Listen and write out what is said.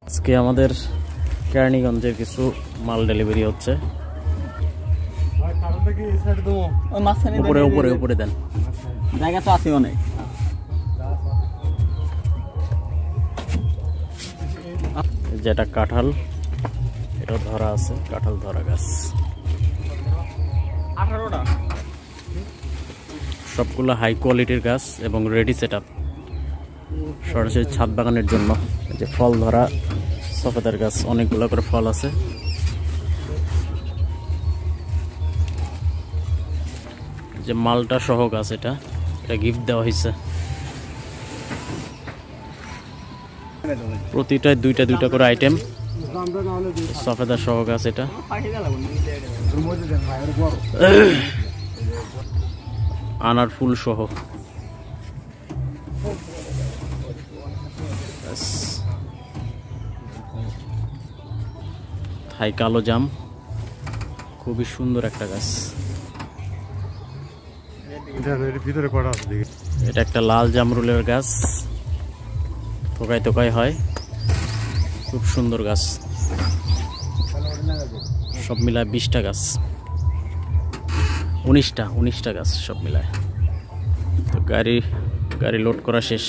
আজকে আমাদের কেরানীগঞ্জের কিছু মাল ডেলিভারি হচ্ছে। উপরে উপরে উপরে দেন, জায়গা তো আছে অনেক। যেটা কাঁঠাল, এটা ধরা আছে, কাঁঠাল ধরা গাছ। 18টা সবগুলো হাই কোয়ালিটির গাছ এবং রেডি সেট আপ সরাসরি ছাদ বাগানের জন্য। যে ফল ধরা সফেদার গাছ, অনেকগুলো করে ফল আছে। যে মালটা সহ গাছ, এটা গিফট দেওয়া হয়েছে। প্রতিটায় দুইটা দুইটা করে আইটেম, সফেদার সহ গাছ। এটা আনার ফুল সহ থাই কালো জাম, খুবই সুন্দর একটা গাছ। এটা একটা লাল জামরুলের গাছ, থোকায় থোকায় হয়, খুব সুন্দর গাছ। সব মিলায় 20টা গাছ, 19টা গাছ সব মিলায়। তো গাড়ি লোড করা শেষ।